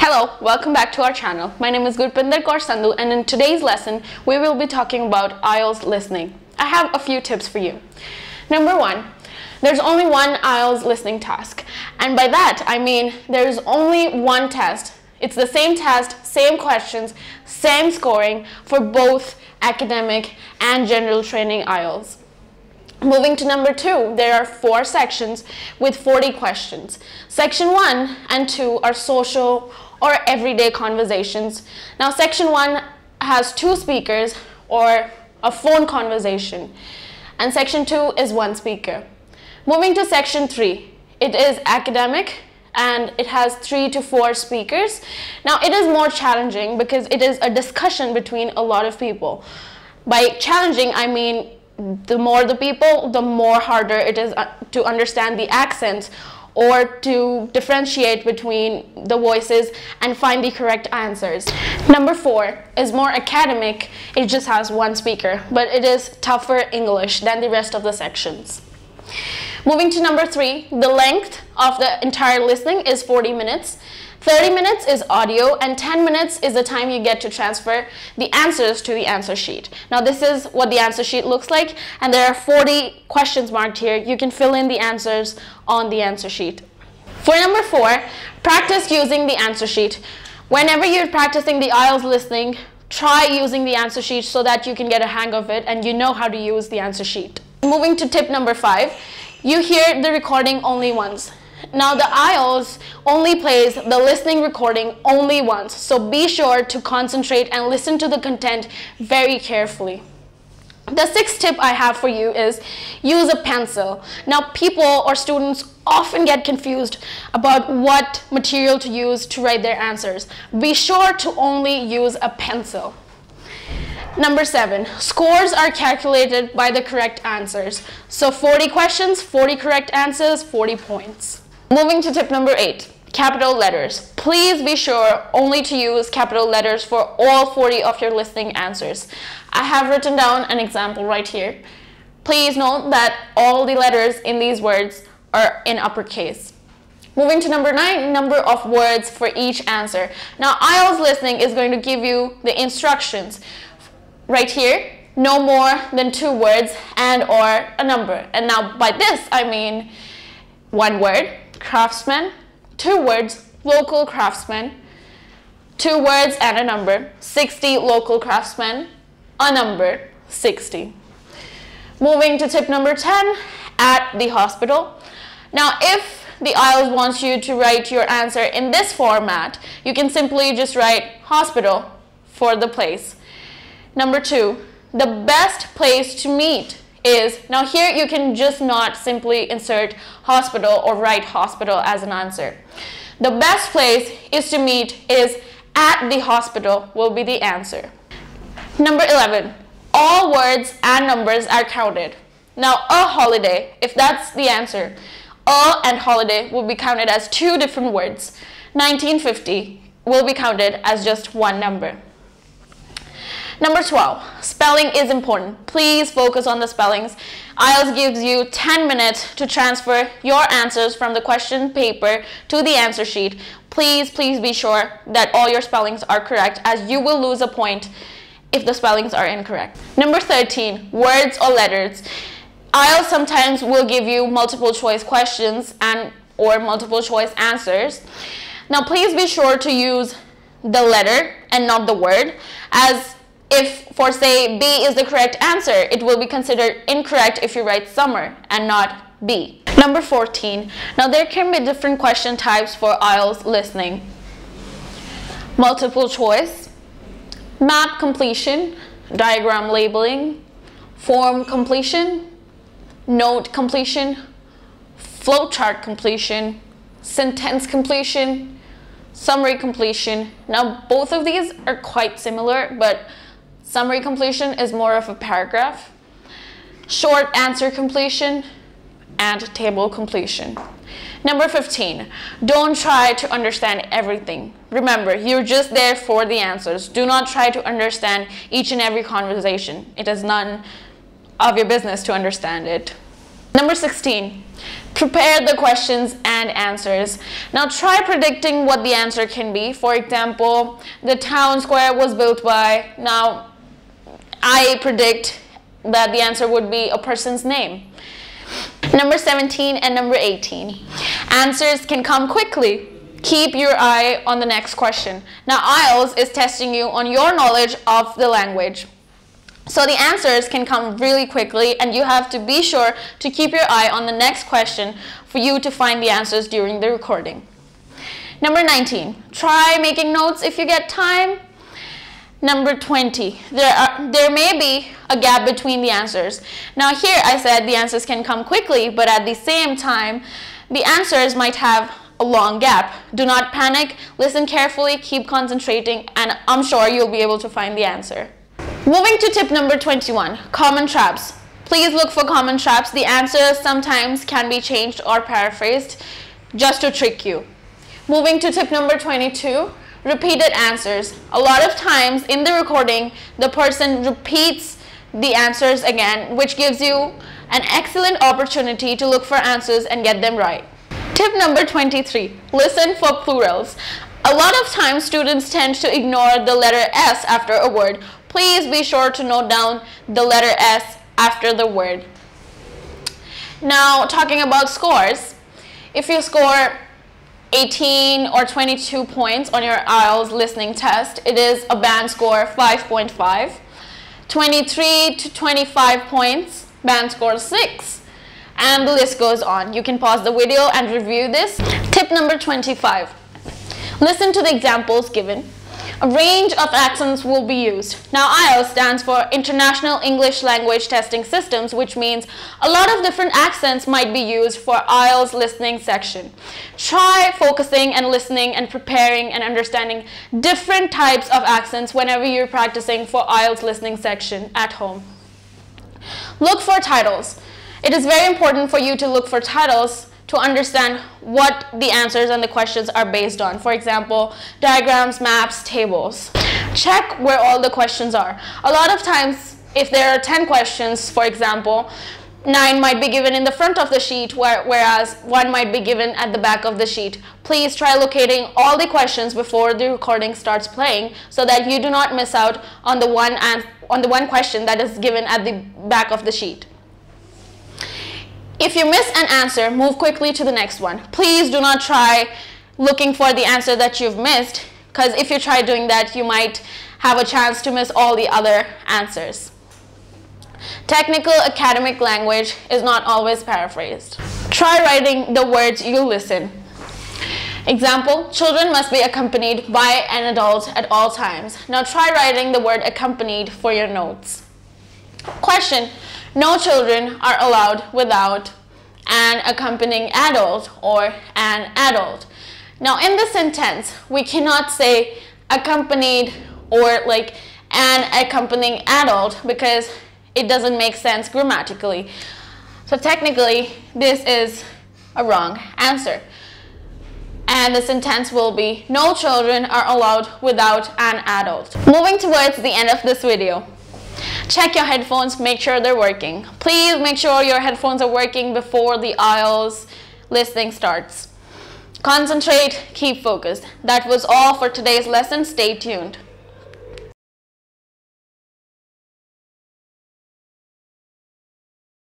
Hello, welcome back to our channel. My name is Gurpinder Kaur Sandhu, and in today's lesson, we will be talking about IELTS listening. I have a few tips for you. Number one, there's only one IELTS listening task. And by that, I mean there's only one test. It's the same test, same questions, same scoring for both academic and general training IELTS. Moving to number two, there are 4 sections with 40 questions. Section 1 and 2 are social or everyday conversations. Now, section 1 has 2 speakers or a phone conversation, and section 2 is 1 speaker. Moving to section 3, it is academic and it has 3 to 4 speakers. Now, it is more challenging because it is a discussion between a lot of people. By challenging, I mean the more the people, the more harder it is to understand the accents or to differentiate between the voices and find the correct answers. Number 4 is more academic. It just has 1 speaker, but it is tougher English than the rest of the sections. Moving to number 3, the length of the entire listening is 40 minutes. 30 minutes is audio and 10 minutes is the time you get to transfer the answers to the answer sheet. Now this is what the answer sheet looks like, and there are 40 questions marked here. You can fill in the answers on the answer sheet. For number 4, practice using the answer sheet. Whenever you're practicing the IELTS listening, try using the answer sheet so that you can get a hang of it and you know how to use the answer sheet. Moving to tip number 5, you hear the recording only once. Now the IELTS only plays the listening recording only once, so be sure to concentrate and listen to the content very carefully. The 6th tip I have for you is use a pencil. Now people or students often get confused about what material to use to write their answers. Be sure to only use a pencil. Number 7, scores are calculated by the correct answers. So 40 questions, 40 correct answers, 40 points. Moving to tip number 8, capital letters. Please be sure only to use capital letters for all 40 of your listening answers. I have written down an example right here. Please note that all the letters in these words are in uppercase. Moving to number 9, number of words for each answer. Now IELTS listening is going to give you the instructions. Right here, no more than 2 words and or a number. And now by this I mean 1 word, craftsman, 2 words, local craftsman, 2 words and a number, 60 local craftsmen, a number, 60. Moving to tip number 10, at the hospital. Now if the IELTS wants you to write your answer in this format, you can simply just write hospital for the place. Number 2, the best place to meet is, now here you can just not simply insert hospital or write hospital as an answer. The best place is to meet is at the hospital will be the answer. Number 11, all words and numbers are counted. Now a holiday, if that's the answer, a and holiday will be counted as 2 different words. 1950 will be counted as just 1 number. Number 12, spelling is important. Please focus on the spellings. IELTS gives you 10 minutes to transfer your answers from the question paper to the answer sheet. Please be sure that all your spellings are correct, as you will lose a point if the spellings are incorrect. Number 13, words or letters. IELTS sometimes will give you multiple choice questions and or multiple choice answers. Now please be sure to use the letter and not the word, as if, for say, B is the correct answer, it will be considered incorrect if you write summer and not B. Number 14. Now there can be different question types for IELTS listening. Multiple choice, map completion, diagram labeling, form completion, note completion, flowchart completion, sentence completion, summary completion. Now both of these are quite similar, but summary completion is more of a paragraph, short answer completion, and table completion. Number 15, don't try to understand everything. Remember, you're just there for the answers. Do not try to understand each and every conversation. It is none of your business to understand it. Number 16, Prepare the questions and answers. Now try predicting what the answer can be. For example, the town square was built by. Now I predict that the answer would be a person's name. Number 17 and number 18. Answers can come quickly. Keep your eye on the next question. Now IELTS is testing you on your knowledge of the language. So the answers can come really quickly, and you have to be sure to keep your eye on the next question for you to find the answers during the recording. Number 19. Try making notes if you get time. Number 20. There may be a gap between the answers. Now here I said the answers can come quickly, but at the same time, the answers might have a long gap. Do not panic, listen carefully, keep concentrating, and I'm sure you'll be able to find the answer. Moving to tip number 21, common traps. Please look for common traps. The answers sometimes can be changed or paraphrased just to trick you. Moving to tip number 22, repeated answers. A lot of times in the recording, the person repeats the answers again, which gives you an excellent opportunity to look for answers and get them right. Tip number 23, listen for plurals. A lot of times students tend to ignore the letter S after a word. Please be sure to note down the letter S after the word. Now, talking about scores, if you score 18 or 22 points on your IELTS listening test, it is a band score 5.5. 23 to 25 points, band score 6. And the list goes on. You can pause the video and review this. Tip number 25. Listen to the examples given. A range of accents will be used. Now IELTS stands for International English Language Testing Systems, which means a lot of different accents might be used for IELTS listening section. Try focusing and listening and preparing and understanding different types of accents whenever you're practicing for IELTS listening section at home. Look for titles. It is very important for you to look for titles to understand what the answers and the questions are based on. For example, diagrams, maps, tables. Check where all the questions are. A lot of times, if there are 10 questions, for example, 9 might be given in the front of the sheet, whereas 1 might be given at the back of the sheet. Please try locating all the questions before the recording starts playing so that you do not miss out on the one question that is given at the back of the sheet. If you miss an answer, move quickly to the next one. Please do not try looking for the answer that you've missed, because if you try doing that, you might have a chance to miss all the other answers. Technical academic language is not always paraphrased. Try writing the words you listen. Example, children must be accompanied by an adult at all times. Now try writing the word accompanied for your notes. Question, no children are allowed without an accompanying adult or an adult. Now in this sentence, we cannot say accompanied or like an accompanying adult because it doesn't make sense grammatically. So technically, this is a wrong answer. And the sentence will be, no children are allowed without an adult. Moving towards the end of this video. Check your headphones, make sure they're working. Please make sure your headphones are working before the IELTS listening starts. Concentrate, keep focused. That was all for today's lesson. Stay tuned.